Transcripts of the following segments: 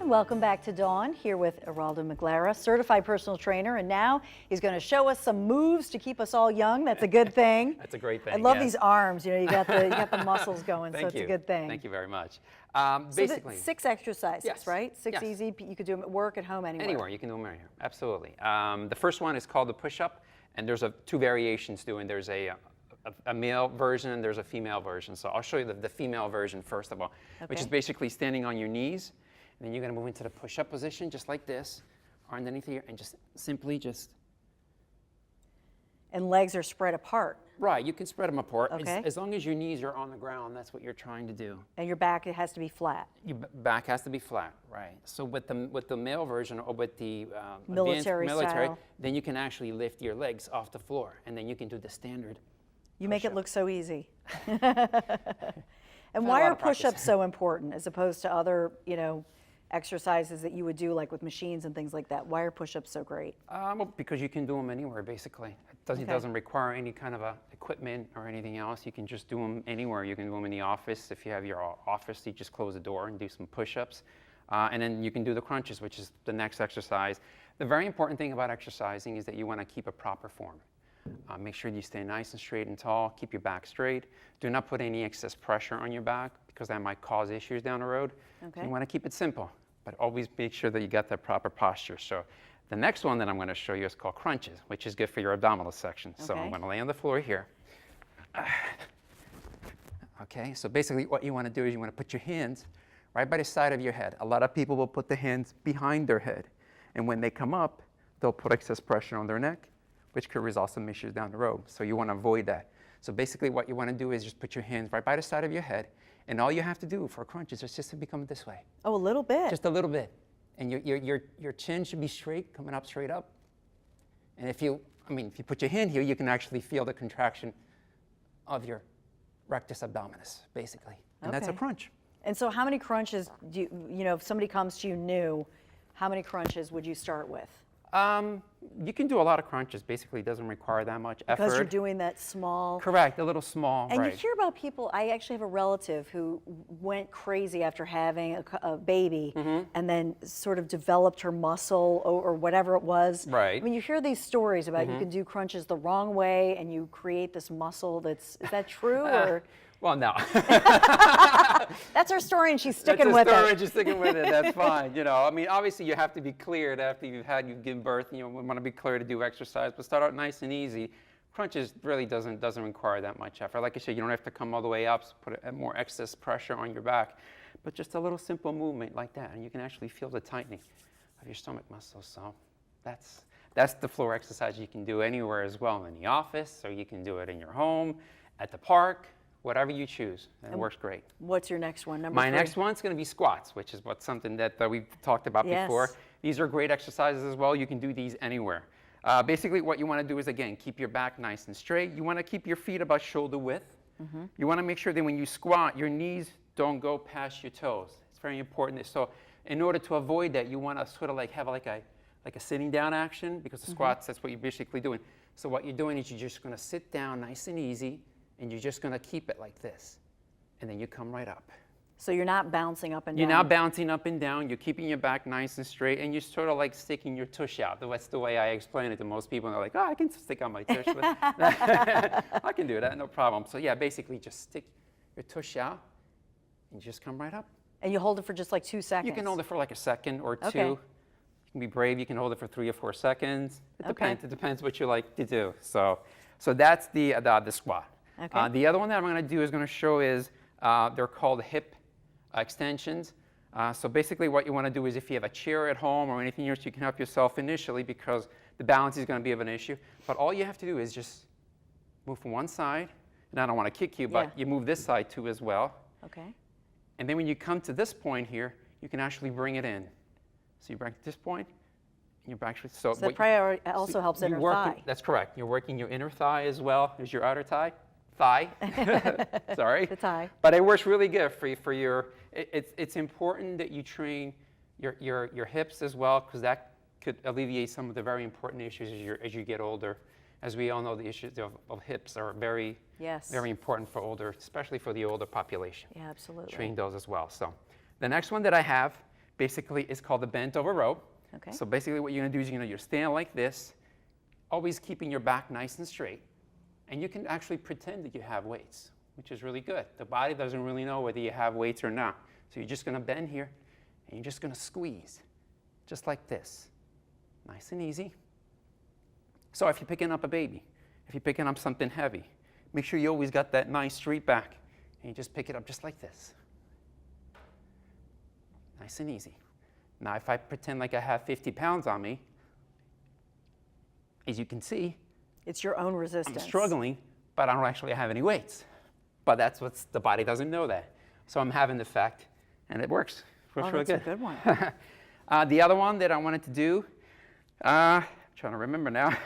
Welcome back to Dawn, here with Geraldo McLara, certified personal trainer, and now he's going to show us some moves to keep us all young. That's a good thing. That's a great thing. I love these arms. You know, you got the muscles going, so it's a good thing. Thank you very much. Basically, 6 exercises, yes. right? 6 easy. You could do them at work, at home, anywhere. Anywhere, you can do them anywhere. Absolutely. The first one is called the push-up, and there's two variations to it. There's a male version and there's a female version. So I'll show you the female version first of all, which is basically standing on your knees. And then you're going to move into the push-up position just like this, or underneath here, and just simply just. And legs are spread apart. Right, you can spread them apart. Okay. As long as your knees are on the ground, that's what you're trying to do. And your back, it has to be flat. Your back has to be flat, right. So with the male version, or with the military style, then you can actually lift your legs off the floor, and then you can do the standard. You make it look so easy. And why are push-ups so important as opposed to other, exercises that you would do like with machines and things like that? Why are push-ups so great? Well, because you can do them anywhere, basically. It doesn't require any kind of equipment or anything else. You can just do them anywhere. You can do them in the office. If you have your office, you just close the door and do some push-ups. And then you can do the crunches, which is the next exercise. The very important thing about exercising is that you want to keep a proper form. Make sure you stay nice and straight and tall. Keep your back straight. Do not put any excess pressure on your back because that might cause issues down the road. Okay. You want to keep it simple, but always make sure that you got that proper posture. So the next one that I'm going to show you is called crunches, which is good for your abdominal section. Okay. So I'm going to lay on the floor here. Okay, so basically what you want to do is you want to put your hands right by the side of your head. A lot of people will put the hands behind their head. And when they come up, they'll put excess pressure on their neck, which could result in some issues down the road. So you want to avoid that. So basically what you want to do is just put your hands right by the side of your head, and all you have to do for crunches is just to become this way. Oh, a little bit. Just a little bit. And your chin should be straight, coming up straight up. And if you put your hand here, you can actually feel the contraction of your rectus abdominis, basically. And that's a crunch. And so how many crunches do if somebody comes to you new, how many crunches would you start with? You can do a lot of crunches. Basically, it doesn't require that much effort. Because you're doing that small. Correct, a little small. And you hear about people. I actually have a relative who went crazy after having a baby, and then sort of developed her muscle or whatever it was. Right. I mean, you hear these stories about you can do crunches the wrong way, and you create this muscle. Is that true or? Well, no. That's her story, and she's sticking with it. That's her story, and she's sticking with it. That's fine. Obviously, you have to be cleared after you've given birth. We want to be clear to do exercise, but start out nice and easy. Crunches really doesn't require that much effort. Like I said, you don't have to come all the way up, so put more excess pressure on your back, but just a little simple movement like that, and you can actually feel the tightening of your stomach muscles. So that's the floor exercise you can do anywhere as well, in the office, or you can do it in your home, at the park. Whatever you choose, and it works great. What's your next one, number 3? My next one's going to be squats, which is something that we've talked about before. These are great exercises as well. You can do these anywhere. Basically, what you want to do is, again, keep your back nice and straight. You want to keep your feet about shoulder width. You want to make sure that when you squat, your knees don't go past your toes. It's very important. So in order to avoid that, you want to sort of have like a sitting down action, because the squats, that's what you're basically doing. So what you're doing is you're just going to sit down nice and easy, and you're just going to keep it like this. And then you come right up. So you're not bouncing up and down? You're not bouncing up and down. You're keeping your back nice and straight, and you're sort of like sticking your tush out. That's the way I explain it to most people. And they're like, oh, I can stick out my tush. I can do that, no problem. So yeah, basically just stick your tush out, and just come right up. And you hold it for just like 2 seconds? You can hold it for like a second or two. You can be brave. You can hold it for 3 or 4 seconds. It depends. It depends what you like to do. So that's the squat. Okay. The other one that I'm going to do is going to show is, they're called hip extensions. So basically what you want to do is, if you have a chair at home or anything else, you can help yourself initially, because the balance is going to be of an issue. But all you have to do is just move from one side. And I don't want to kick you, but you move this side too as well. Okay. And then when you come to this point here, you can actually bring it in. So you bring it to this point, and you're actually... So that probably also helps inner thigh. That's correct. You're working your inner thigh as well as your outer thigh. Sorry. The thigh. But it works really good for your. It's important that you train your hips as well, because that could alleviate some of the very important issues as you get older. As we all know, the issues of hips are very important especially for the older population. Yeah, absolutely. Train those as well. So the next one that I have basically is called the bent over row. Okay. So basically what you're gonna do is you're stand like this, always keeping your back nice and straight. And you can actually pretend that you have weights, which is really good. The body doesn't really know whether you have weights or not. So you're just gonna bend here, and you're just gonna squeeze, just like this. Nice and easy. So if you're picking up a baby, if you're picking up something heavy, make sure you always got that nice straight back, and you just pick it up just like this. Nice and easy. Now if I pretend like I have 50 pounds on me, as you can see, it's your own resistance. I'm struggling, but I don't actually have any weights. But that's what the body doesn't know that. So I'm having the effect, and it works. Works really good. That's a good one. The other one that I wanted to do, trying to remember now.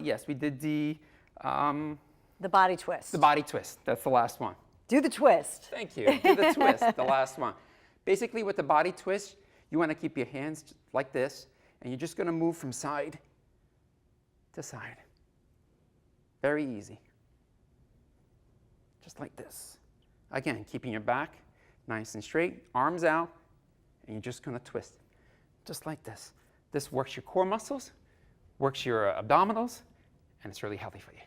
Yes, we did the body twist. The body twist. That's the last one. Do the twist. Thank you. Do the twist, the last one. Basically, with the body twist, you want to keep your hands like this, and you're just going to move from side to side. Very easy. Just like this. Again, keeping your back nice and straight, arms out, and you're just going to twist. Just like this. This works your core muscles, works your abdominals, and it's really healthy for you.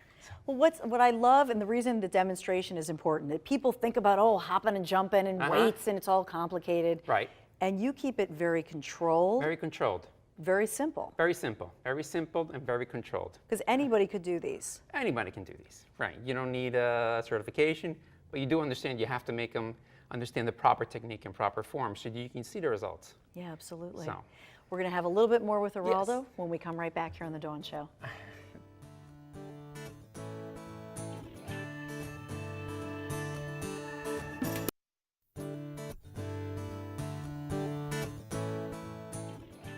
Well, what I love, and the reason the demonstration is important, that people think about, oh, hopping and jumping and weights, and it's all complicated. Right. And you keep it very controlled. Very controlled. Very simple. Very simple. Very simple and very controlled. Because anybody could do these. Anybody can do these. Right. You don't need a certification, but you do understand you have to make them understand the proper technique and proper form so you can see the results. Yeah, absolutely. So. We're going to have a little bit more with Geraldo when we come right back here on The Dawn Show.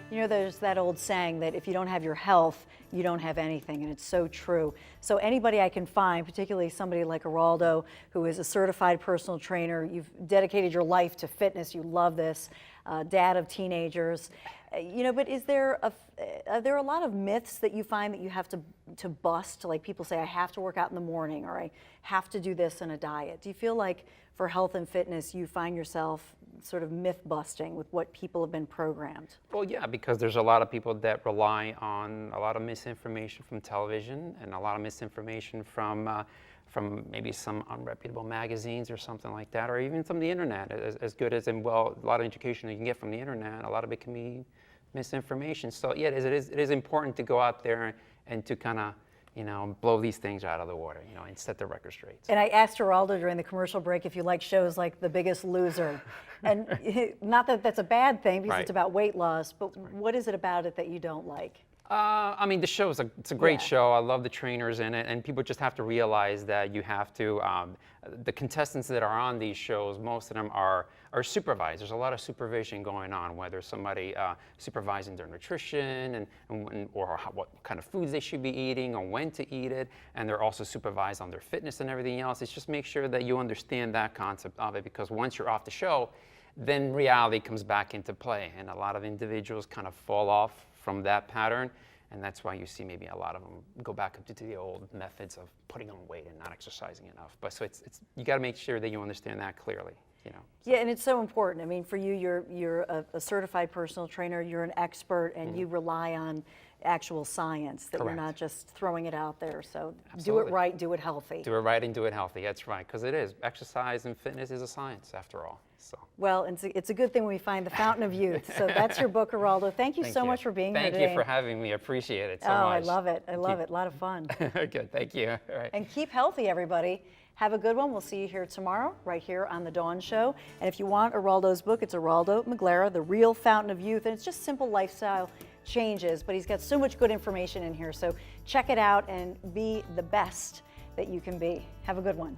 You know, there's that old saying that if you don't have your health, you don't have anything, and it's so true. So anybody I can find, particularly somebody like Geraldo, who is a certified personal trainer, you've dedicated your life to fitness, you love this, dad of teenagers, you know, but are there a lot of myths that you find that you have to bust? Like people say, I have to work out in the morning, or I have to do this in a diet. Do you feel like for health and fitness, you find yourself sort of myth busting with what people have been programmed? Well, yeah, because there's a lot of people that rely on a lot of misinformation from television and a lot of misinformation from maybe some unreputable magazines or something like that, or even from the internet. As good as, and well, a lot of education you can get from the internet, a lot of it can be misinformation. So yeah, it is important to go out there and to kind of, you know, blow these things out of the water, you know, and set the record straight. And I asked Geraldo during the commercial break if you like shows like The Biggest Loser. And not that that's a bad thing, because it's about weight loss, but what is it about it that you don't like? I mean, the show it's a great show. I love the trainers in it, and people just have to realize that you have to. The contestants that are on these shows, most of them are supervised. There's a lot of supervision going on, whether somebody supervising their nutrition or what kind of foods they should be eating or when to eat it, and they're also supervised on their fitness and everything else. It's just make sure that you understand that concept of it, because once you're off the show, then reality comes back into play, and a lot of individuals kind of fall off from that pattern, and that's why you see maybe a lot of them go back up to the old methods of putting on weight and not exercising enough. But so it's you got to make sure that you understand that clearly, you know. So. Yeah, and it's so important. I mean, for you, you're a certified personal trainer, you're an expert, and you rely on actual science, that you're not just throwing it out there. So do it right, do it healthy. Do it right and do it healthy. That's right, because it is. Exercise and fitness is a science, after all. So. Well, it's a good thing when we find the fountain of youth. So that's your book, Geraldo. Thank you so much for being here today. Thank you for having me. I appreciate it so much. Oh, I love it. I love it. A lot of fun. Good. Thank you. All right. And keep healthy, everybody. Have a good one. We'll see you here tomorrow, right here on The Dawn Show. And if you want Geraldo's book, it's Geraldo Maglera, The Real Fountain of Youth. And it's just simple lifestyle changes, but he's got so much good information in here. So check it out and be the best that you can be. Have a good one.